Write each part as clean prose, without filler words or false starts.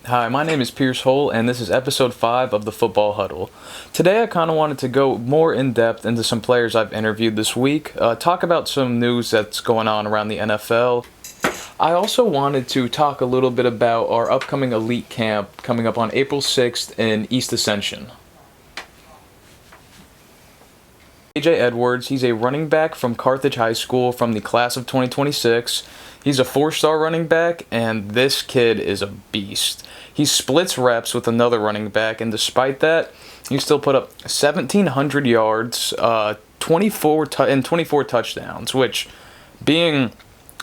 Hi, my name is Pierce Hull, and this is episode 5 of the Football Huddle. Today, I kind of wanted to go more in depth into some players I've interviewed this week, talk about some news that's going on around the NFL. I also wanted to talk a little bit about our upcoming elite camp coming up on April 6th in East Ascension. AJ Edwards, he's a running back from Carthage High School from the class of 2026. He's a 4-star running back, and this kid is a beast. He splits reps with another running back, and despite that, he still put up 1,700 yards, 24 touchdowns, which, being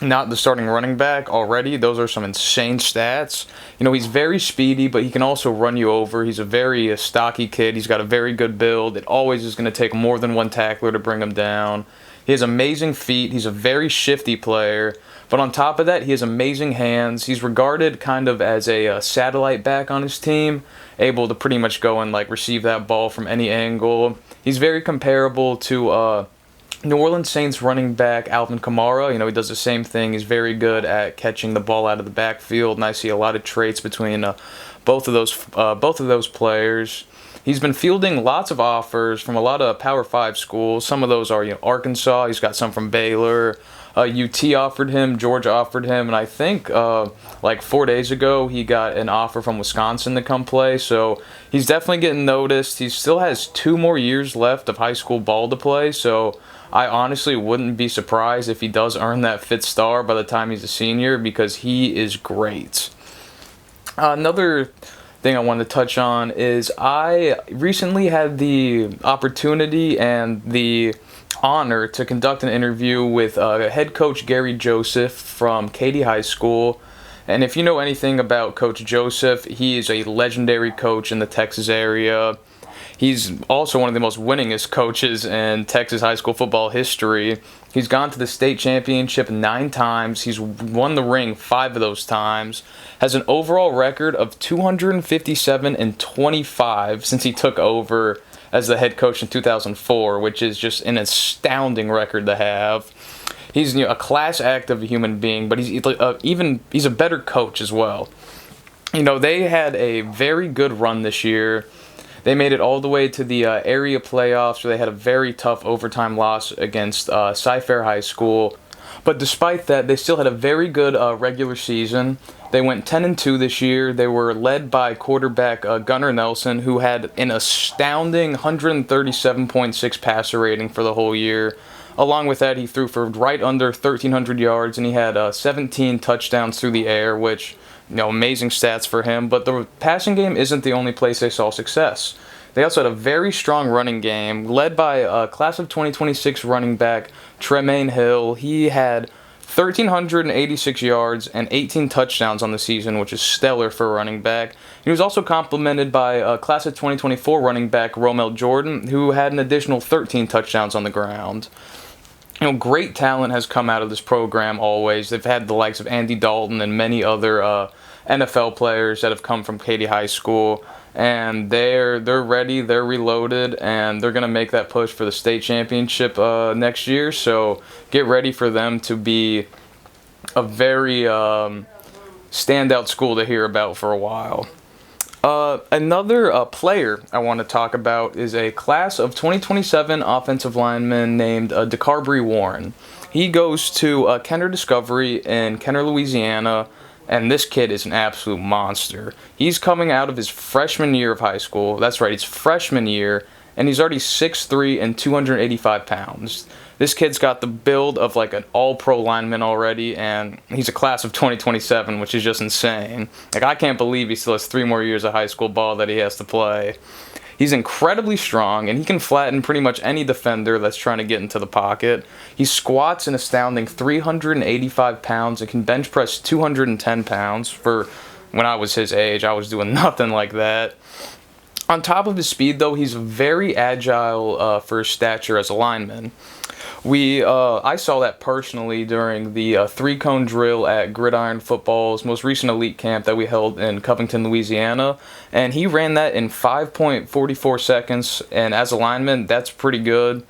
not the starting running back already, those are some insane stats. You know, he's very speedy, but he can also run you over. He's a very stocky kid. He's got a very good build. It always is going to take more than one tackler to bring him down. He has amazing feet. He's a very shifty player. But on top of that, he has amazing hands. He's regarded kind of as a satellite back on his team, able to pretty much go and receive that ball from any angle. He's very comparable to New Orleans Saints running back Alvin Kamara. You know, he does the same thing. He's very good at catching the ball out of the backfield, and I see a lot of traits between both of those players. He's been fielding lots of offers from a lot of Power 5 schools. Some of those are Arkansas. He's got some from Baylor. UT offered him, Georgia offered him, and I think 4 days ago he got an offer from Wisconsin to come play. So he's definitely getting noticed. He still has 2 more years left of high school ball to play, so I honestly wouldn't be surprised if he does earn that 5th star by the time he's a senior, because he is great. Another thing I wanted to touch on is I recently had the opportunity and the honor to conduct an interview with head coach Gary Joseph from Katy High School. And if you know anything about Coach Joseph, he is a legendary coach in the Texas area. He's also one of the most winningest coaches in Texas high school football history. He's gone to the state championship 9 times. He's won the ring 5 of those times. Has an overall record of 257-25 since he took over as the head coach in 2004, which is just an astounding record to have. He's a class act of a human being, but he's a better coach as well. You know, they had a very good run this year. They made it all the way to the area playoffs, where they had a very tough overtime loss against Cy-Fair High School. But despite that, they still had a very good regular season. They went 10-2 this year. They were led by quarterback Gunnar Nelson, who had an astounding 137.6 passer rating for the whole year. Along with that, he threw for right under 1,300 yards, and he had 17 touchdowns through the air, which, amazing stats for him. But the passing game isn't the only place they saw success. They also had a very strong running game, led by class of 2026 running back Tremaine Hill. He had 1,386 yards and 18 touchdowns on the season, which is stellar for a running back. He was also complemented by class of 2024 running back Romel Jordan, who had an additional 13 touchdowns on the ground. Great talent has come out of this program always. They've had the likes of Andy Dalton and many other NFL players that have come from Katy High School, and they're ready, they're reloaded, and they're going to make that push for the state championship next year. So get ready for them to be a very standout school to hear about for a while. Another player I want to talk about is a class of 2027 offensive lineman named Darur Warren. He goes to Kenner Discovery in Kenner, Louisiana, and this kid is an absolute monster. He's coming out of his freshman year of high school. That's right, it's freshman year, and he's already 6'3" and 285 pounds. This kid's got the build of an all-pro lineman already, and he's a class of 2027, which is just insane. I can't believe he still has 3 more years of high school ball that he has to play. He's incredibly strong, and he can flatten pretty much any defender that's trying to get into the pocket. He squats an astounding 385 pounds and can bench press 210 pounds. For when I was his age, I was doing nothing like that. On top of his speed, though, he's very agile for his stature as a lineman. I saw that personally during the 3-cone drill at Gridiron Football's most recent elite camp that we held in Covington, Louisiana, and he ran that in 5.44 seconds, and as a lineman, that's pretty good.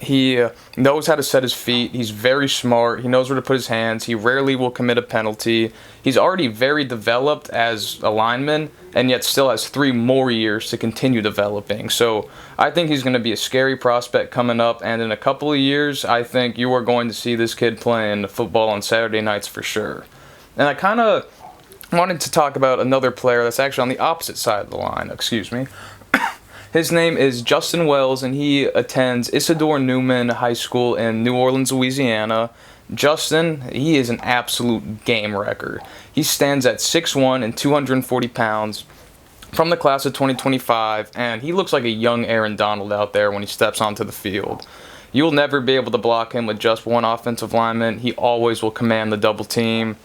He knows how to set his feet. He's very smart. He knows where to put his hands. He rarely will commit a penalty. He's already very developed as a lineman, and yet still has 3 more years to continue developing. So I think he's going to be a scary prospect coming up, and in a couple of years, I think you are going to see this kid playing football on Saturday nights for sure. And I kind of wanted to talk about another player that's actually on the opposite side of the line. Excuse me. His name is Justin Wells, and he attends Isidore Newman High School in New Orleans, Louisiana. Justin, he is an absolute game wrecker. He stands at 6'1" and 240 pounds from the class of 2025, and he looks like a young Aaron Donald out there when he steps onto the field. You'll never be able to block him with just one offensive lineman. He always will command the double team.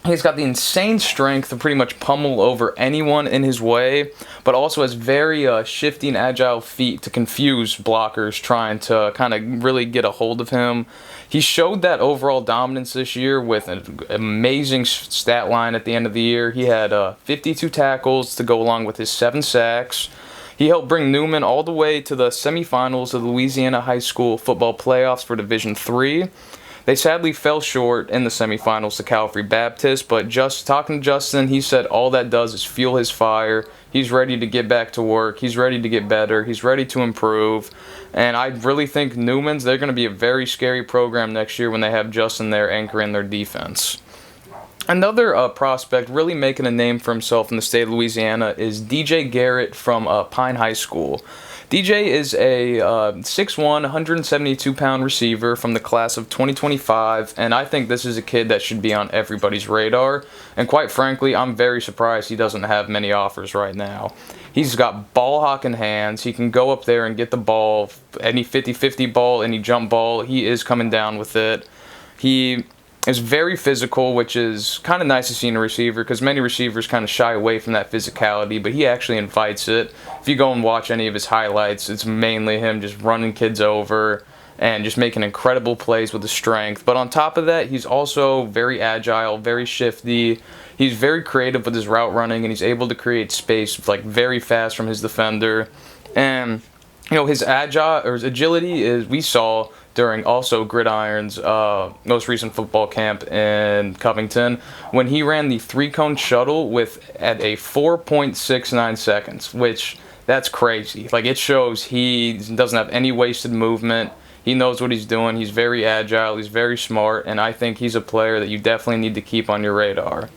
He's got the insane strength to pretty much pummel over anyone in his way, but also has very shifty and agile feet to confuse blockers trying to kind of really get a hold of him. He showed that overall dominance this year with an amazing stat line at the end of the year. He had 52 tackles to go along with his 7 sacks. He helped bring Newman all the way to the semifinals of the Louisiana High School football playoffs for Division III. They sadly fell short in the semifinals to Calvary Baptist, but just talking to Justin, he said all that does is fuel his fire. He's ready to get back to work. He's ready to get better. He's ready to improve. And I really think Newman's, they're going to be a very scary program next year when they have Justin there anchoring their defense. Another prospect really making a name for himself in the state of Louisiana is DJ Garrett from Pine High School. DJ is a 6'1", 172-pound receiver from the class of 2025, and I think this is a kid that should be on everybody's radar. And quite frankly, I'm very surprised he doesn't have many offers right now. He's got ball-hawking hands. He can go up there and get the ball, any 50-50 ball, any jump ball. He is coming down with it. He is very physical, which is kind of nice to see in a receiver because many receivers kind of shy away from that physicality, but he actually invites it. If you go and watch any of his highlights, it's mainly him just running kids over and just making incredible plays with his strength. But on top of that, he's also very agile, very shifty. He's very creative with his route running, and he's able to create space like very fast from his defender. And his agility is, we saw during also Gridiron's most recent football camp in Covington, when he ran the 3-cone shuttle at a 4.69 seconds, which that's crazy. Like, it shows he doesn't have any wasted movement. He knows what he's doing. He's very agile. He's very smart, and I think he's a player that you definitely need to keep on your radar.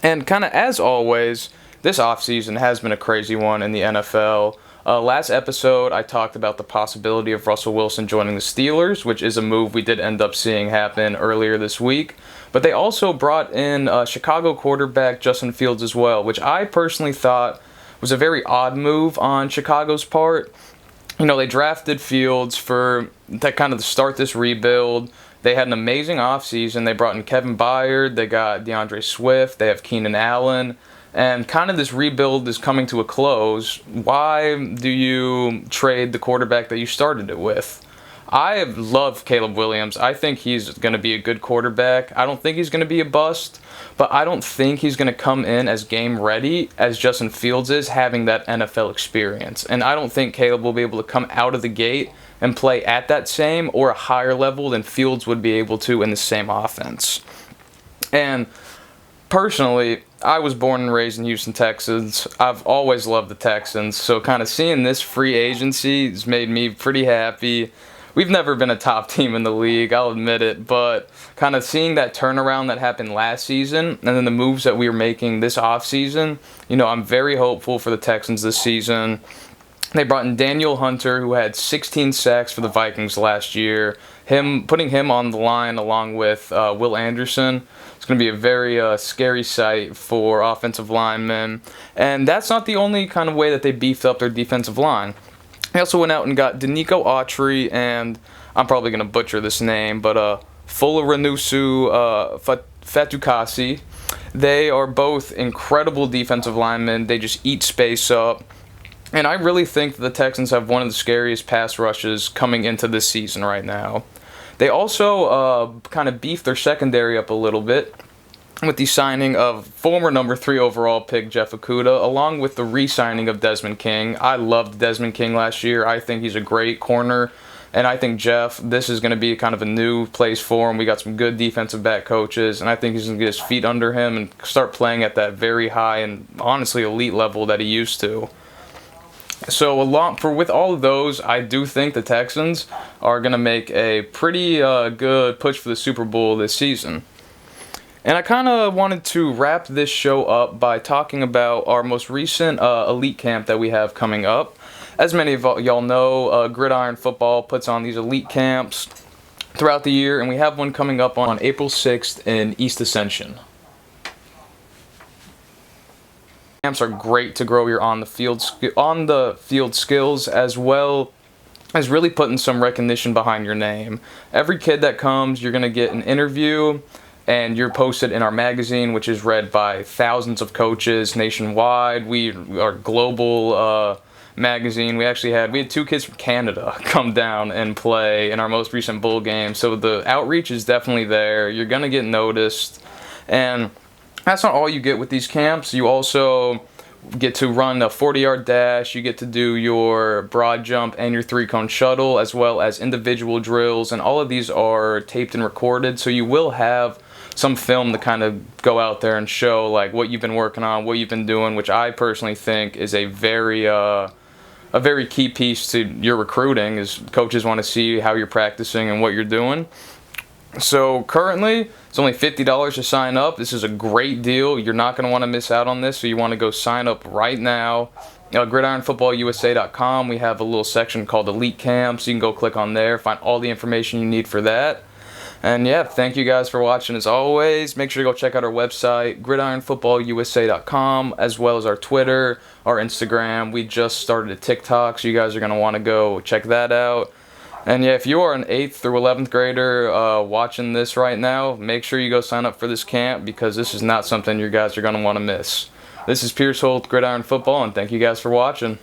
And kind of as always, this offseason has been a crazy one in the NFL. Last episode, I talked about the possibility of Russell Wilson joining the Steelers, which is a move we did end up seeing happen earlier this week. But they also brought in Chicago quarterback Justin Fields as well, which I personally thought was a very odd move on Chicago's part. They drafted Fields for that kind of to start this rebuild. They had an amazing offseason. They brought in Kevin Byard. They got DeAndre Swift. They have Keenan Allen. And kind of this rebuild is coming to a close. Why do you trade the quarterback that you started it with? I love Caleb Williams. I think he's going to be a good quarterback. I don't think he's going to be a bust, but I don't think he's going to come in as game ready as Justin Fields is, having that NFL experience. And I don't think Caleb will be able to come out of the gate and play at that same or a higher level than Fields would be able to in the same offense. And personally, I was born and raised in Houston, Texas. I've always loved the Texans, so kind of seeing this free agency has made me pretty happy. We've never been a top team in the league, I'll admit it, but kind of seeing that turnaround that happened last season and then the moves that we were making this offseason, I'm very hopeful for the Texans this season. They brought in Daniel Hunter, who had 16 sacks for the Vikings last year. Putting him on the line along with Will Anderson, it's going to be a very scary sight for offensive linemen. And that's not the only kind of way that they beefed up their defensive line. They also went out and got Danico Autry and, I'm probably going to butcher this name, but Folaranusu Fatukasi. They are both incredible defensive linemen. They just eat space up. And I really think that the Texans have one of the scariest pass rushes coming into this season right now. They also kind of beefed their secondary up a little bit. with the signing of former number 3 overall pick Jeff Okudah, along with the re-signing of Desmond King. I loved Desmond King last year. I think he's a great corner. And I think Jeff, this is going to be kind of a new place for him. We got some good defensive back coaches, and I think he's going to get his feet under him and start playing at that very high and honestly elite level that he used to. So with all of those, I do think the Texans are going to make a pretty good push for the Super Bowl this season. And I kind of wanted to wrap this show up by talking about our most recent elite camp that we have coming up. As many of y'all know, Gridiron Football puts on these elite camps throughout the year, and we have one coming up on April 6th in East Ascension. Camps are great to grow your on the field skills, as well as really putting some recognition behind your name. Every kid that comes, you're going to get an interview, and you're posted in our magazine, which is read by thousands of coaches nationwide. We are global magazine. We had 2 kids from Canada come down and play in our most recent bowl game. So the outreach is definitely there. You're going to get noticed. And that's not all you get with these camps. You also get to run a 40-yard dash. You get to do your broad jump and your 3-cone shuttle, as well as individual drills. And all of these are taped and recorded. So you will have some film to kind of go out there and show like what you've been working on, what you've been doing, which I personally think is a very key piece to your recruiting, is coaches want to see how you're practicing and what you're doing. So currently, it's only $50 to sign up. This is a great deal. You're not going to want to miss out on this, so you want to go sign up right now. GridironFootballUSA.com, we have a little section called Elite Camps. You can go click on there, find all the information you need for that. And yeah, thank you guys for watching as always. Make sure to go check out our website, GridironFootballUSA.com, as well as our Twitter, our Instagram. We just started a TikTok, so you guys are going to want to go check that out. And yeah, if you are an 8th through 11th grader watching this right now, make sure you go sign up for this camp, because this is not something you guys are going to want to miss. This is Pierce Holt, Gridiron Football, and thank you guys for watching.